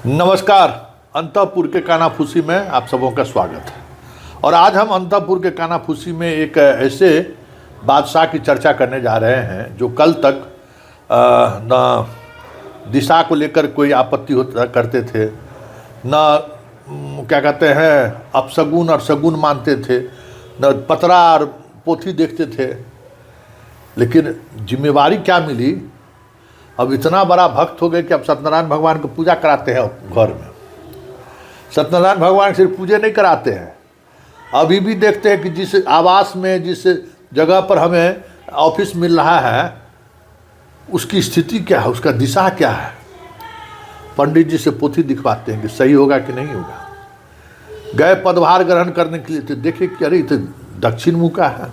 नमस्कार। अंतःपुर के कानाफूसी में आप सबों का स्वागत है। और आज हम अंतःपुर के कानाफूसी में एक ऐसे बादशाह की चर्चा करने जा रहे हैं जो कल तक न दिशा को लेकर कोई आपत्ति होता करते थे, न क्या कहते हैं अपशगुन और शगुन मानते थे, न पतरा और पोथी देखते थे। लेकिन जिम्मेवारी क्या मिली, अब इतना बड़ा भक्त हो गए कि अब सत्यनारायण भगवान को पूजा कराते हैं घर में। सत्यनारायण भगवान सिर्फ पूजे नहीं कराते हैं, अभी भी देखते हैं कि जिस आवास में, जिस जगह पर हमें ऑफिस मिल रहा है, उसकी स्थिति क्या है, उसका दिशा क्या है। पंडित जी से पोथी दिखवाते हैं कि सही होगा कि नहीं होगा। गए पदभार ग्रहण करने के लिए तो देखे कि अरे तो दक्षिण मुख का है।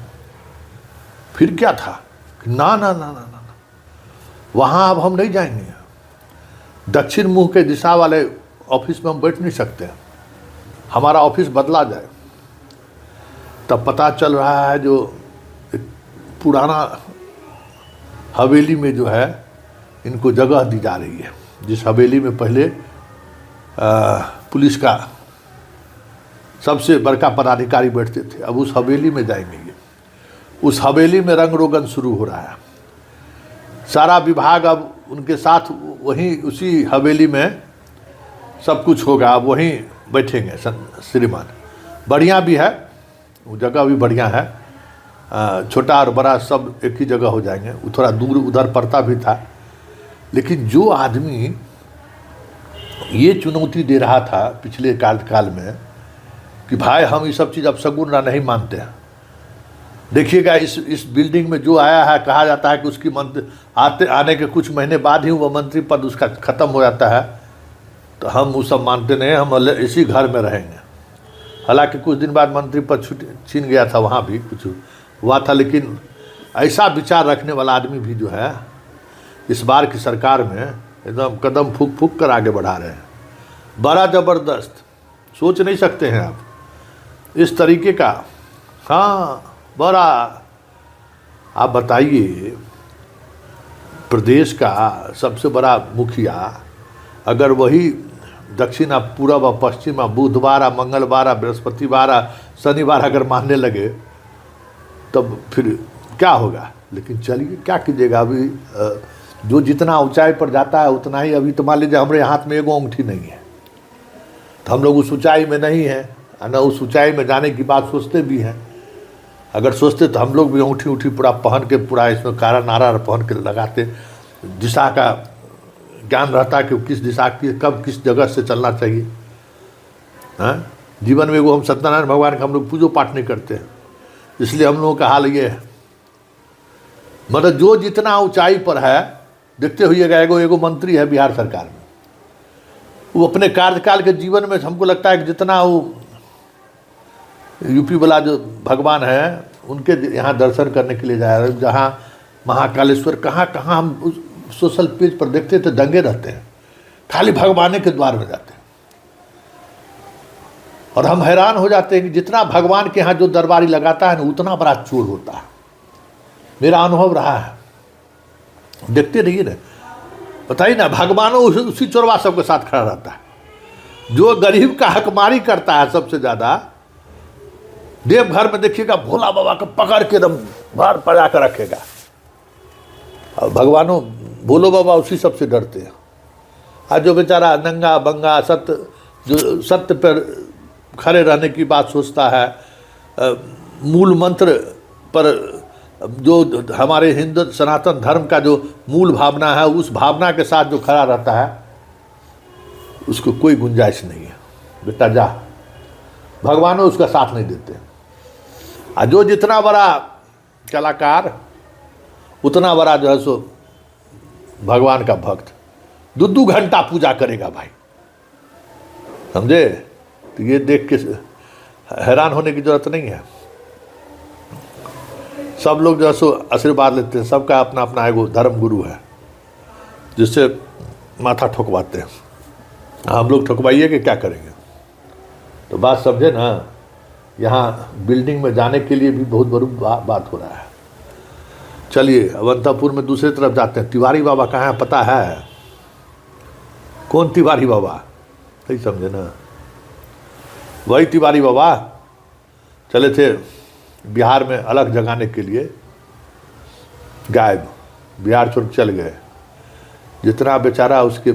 फिर क्या था कि ना ना ना ना ना वहाँ अब हम नहीं जाएंगे। दक्षिण मुख के दिशा वाले ऑफिस में हम बैठ नहीं सकते, हमारा ऑफिस बदला जाए। तब पता चल रहा है जो एक पुराना हवेली में जो है इनको जगह दी जा रही है, जिस हवेली में पहले पुलिस का सबसे बड़का पदाधिकारी बैठते थे, अब उस हवेली में जाएंगे ये। उस हवेली में रंग रोगन शुरू हो रहा है। सारा विभाग अब उनके साथ वहीं उसी हवेली में सब कुछ होगा, अब वहीं बैठेंगे श्रीमान। बढ़िया भी है, वो जगह भी बढ़िया है, छोटा और बड़ा सब एक ही जगह हो जाएंगे। वो थोड़ा दूर उधर पड़ता भी था, लेकिन जो आदमी ये चुनौती दे रहा था पिछले काल में कि भाई हम ये सब चीज़ अब शगुन नहीं मानते हैं। देखिएगा इस बिल्डिंग में जो आया है, कहा जाता है कि उसकी मंत्री आने के कुछ महीने बाद ही वह मंत्री पद उसका ख़त्म हो जाता है। तो हम वो सब मानते नहीं, हम इसी घर में रहेंगे। हालांकि कुछ दिन बाद मंत्री पद छीन गया था, वहाँ भी कुछ हुआ था, लेकिन ऐसा विचार रखने वाला आदमी भी जो है इस बार की सरकार में एकदम कदम फूक फूक कर आगे बढ़ा रहे हैं। बड़ा ज़बरदस्त, सोच नहीं सकते हैं आप इस तरीके का। हाँ बड़ा, आप बताइए प्रदेश का सबसे बड़ा मुखिया अगर वही दक्षिण पूरब और पश्चिम, बुधवार मंगलवार बृहस्पतिवार शनिवार अगर मानने लगे तब फिर क्या होगा। लेकिन चलिए क्या कीजिएगा, अभी जो जितना ऊंचाई पर जाता है उतना ही। अभी तो मान लीजिए हमारे हाथ में एगो अंगूठी नहीं है, तो हम लोग उस ऊंचाई में नहीं हैं, न उस ऊंचाई में जाने की बात सोचते भी हैं। अगर सोचते तो हम लोग भी अंगूठी पूरा पहन के, पूरा इसमें कारा नारा पहन के लगाते, दिशा का ज्ञान रहता कि किस दिशा की कब किस जगह से चलना चाहिए। हाँ, जीवन में वो हम सत्यनारायण भगवान का हम लोग पूजो पाठ नहीं करते हैं, इसलिए हम लोगों का हाल ये है। मतलब जो जितना ऊंचाई पर है, देखते हुएगा एगो मंत्री है बिहार सरकार में, वो अपने कार्यकाल के जीवन में हमको लगता है कि जितना वो यूपी वाला जो भगवान है उनके यहाँ दर्शन करने के लिए जा रहे हैं, जहाँ महाकालेश्वर कहाँ कहाँ हम उस सोशल पेज पर देखते थे दंगे रहते हैं, खाली भगवान के द्वार में जाते हैं। और हम हैरान हो जाते हैं कि जितना भगवान के यहाँ जो दरबारी लगाता है ना, उतना बड़ा चोर होता है। मेरा अनुभव रहा है, देखते रहिए ना, बताइए ना, भगवानों उसी चोरवा सबके साथ खड़ा रहता है। जो गरीब का हकमारी करता है सबसे ज़्यादा, देवघर में देखिएगा भोला बाबा को पकड़ के एकदम भार पड़ा कर रखेगा, और भगवानों भोलो बाबा उसी सबसे डरते हैं। आज जो बेचारा नंगा बंगा जो सत्य पर खड़े रहने की बात सोचता है, मूल मंत्र पर जो हमारे हिंदू सनातन धर्म का जो मूल भावना है, उस भावना के साथ जो खड़ा रहता है, उसको कोई गुंजाइश नहीं है। बेटा जा, भगवानों उसका साथ नहीं देते। और जो जितना बड़ा कलाकार उतना बड़ा जो है सो भगवान का भक्त, 2 घंटा पूजा करेगा भाई, समझे। तो ये देख के हैरान होने की जरूरत नहीं है। सब लोग जो है सो आशीर्वाद लेते हैं, सबका अपना अपना एगो धर्म गुरु है जिससे माथा ठोकवाते हैं। हम लोग ठोकवाइए कि क्या करेंगे। तो बात समझे ना, यहाँ बिल्डिंग में जाने के लिए भी बहुत बड़ी बात हो रहा है। चलिए अब अंतःपुर में दूसरी तरफ जाते हैं। तिवारी बाबा कहाँ है पता है? कौन तिवारी बाबा? सही समझे ना। वही तिवारी बाबा चले थे बिहार में अलग जगाने के लिए, गायब, बिहार छोड़ चल गए। जितना बेचारा उसके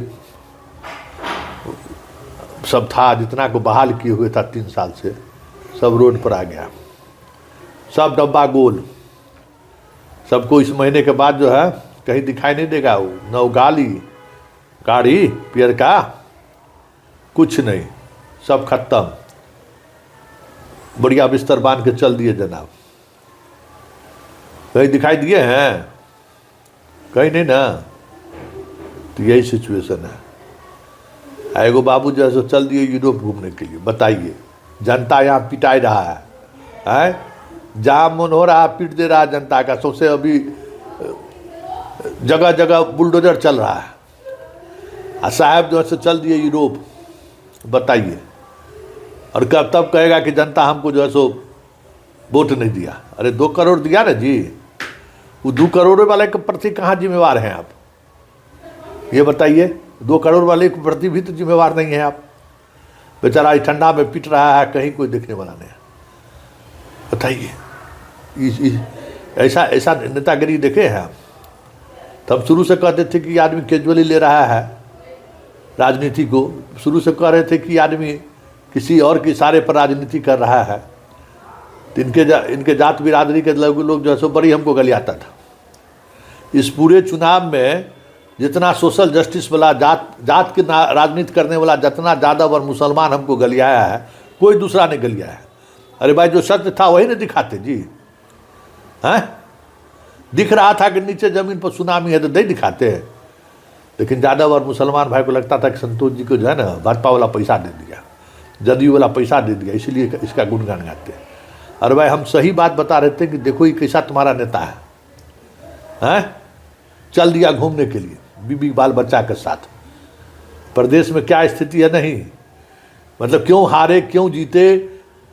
सब था, जितना को बहाल किए हुए था 3 साल से, सब रोड पर आ गया, सब डब्बा गोल। सबको इस महीने के बाद जो है कहीं दिखाई नहीं देगा। वो न वो गाड़ी पियर का, कुछ नहीं, सब खत्म। बढ़िया बिस्तर बांध के चल दिए जनाब। कहीं दिखाई दिए हैं? कहीं नहीं ना। तो यही सिचुएशन है। एगो बाबू जो है सो चल दिए यूरोप घूमने के लिए। बताइए, जनता यहाँ पिटाई रहा है, जहाँ मन हो रहा पीट दे रहा है जनता का। सौसे अभी जगह जगह बुलडोजर चल रहा है। साहब जो है सो चल दिए यूरोप। बताइए, और कब तब कहेगा कि जनता हमको जो है सो वोट नहीं दिया। अरे 2 करोड़ दिया ना जी, वो 2 करोड़ वाले के प्रति कहाँ जिम्मेवार हैं आप? ये बताइए, 2 करोड़ वाले के प्रति भी तो जिम्मेवार नहीं है आप। बेचारा इस ठंडा में पिट रहा है, कहीं कोई देखने वाला नहीं है। बताइए, ऐसा ऐसा नेतागिरी देखे हैं आप? तब शुरू से कहते थे कि आदमी कैजुअली ले रहा है राजनीति को। शुरू से कह रहे थे कि आदमी किसी और के इशारे पर राजनीति कर रहा है। तो इनके जात बिरादरी के लोग जो है सो बड़ी हमको गलियाता था। इस पूरे चुनाव में जितना सोशल जस्टिस वाला जात की राजनीति करने वाला जितना यादव और मुसलमान हमको गलियाया है, कोई दूसरा नहीं गलियाया है। अरे भाई, जो सत्य था वही नहीं दिखाते जी। हैं? दिख रहा था कि नीचे जमीन पर सुनामी है तो नहीं दिखाते। लेकिन यादव और मुसलमान भाई को लगता था कि संतोष जी को जो है ना भाजपा वाला पैसा दे दिया, जदयू वाला पैसा दे दिया, इसलिए इसका गुणगान गाते हैं। अरे भाई, हम सही बात बता रहे थे कि देखो ये कैसा तुम्हारा नेता है, हैं? चल दिया घूमने के लिए बीबी बाल बच्चा के साथ। प्रदेश में क्या स्थिति है, नहीं मतलब क्यों हारे, क्यों जीते,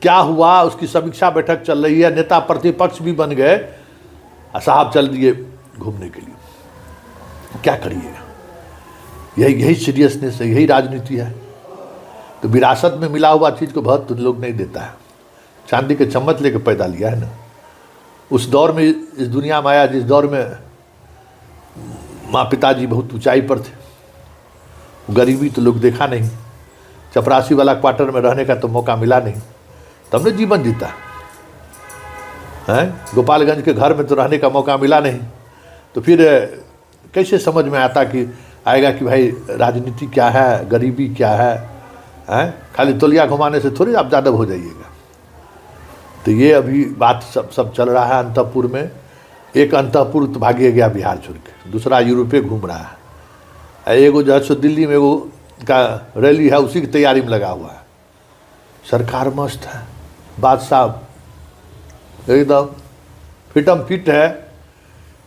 क्या हुआ, उसकी समीक्षा बैठक चल रही है। नेता प्रतिपक्ष भी बन गए, साहब चल दिए घूमने के लिए। क्या करिएगा? यही सीरियसनेस है, यही राजनीति है। तो विरासत में मिला हुआ चीज़ को बहुत लोग नहीं देता है। चांदी के चम्मच लेके पैदा लिया है ना। उस दौर में, इस दुनिया में आया जिस दौर में माँ पिताजी बहुत ऊंचाई पर थे। गरीबी तो लोग देखा नहीं, चपरासी वाला क्वार्टर में रहने का तो मौका मिला नहीं, तब ने जीवन जीता है। गोपालगंज के घर में तो रहने का मौका मिला नहीं, तो फिर कैसे समझ में आता कि आएगा कि भाई राजनीति क्या है, गरीबी क्या है? खाली तौलिया घुमाने से थोड़ी आप यादव हो जाइएगा। तो ये अभी बात सब चल रहा है अंतपुर में। एक अंतपुर तो भागे गया बिहार छोड़ के, दूसरा यूरोपे घूम रहा है। एगो जो है सो दिल्ली में वो का रैली है, उसी की तैयारी में लगा हुआ है। सरकार मस्त है, बादशाह एकदम फिटम फिट है।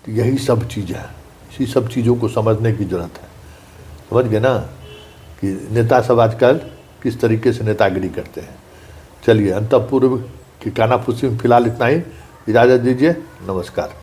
तो यही सब चीज़ है, इसी सब चीज़ों को समझने की ज़रूरत है। समझ गए ना कि नेता सब आजकल किस तरीके से नेतागिरी करते हैं। चलिए, अंतपुर की कानाफूसी में फिलहाल इतना ही। इजाज़त दीजिए, नमस्कार।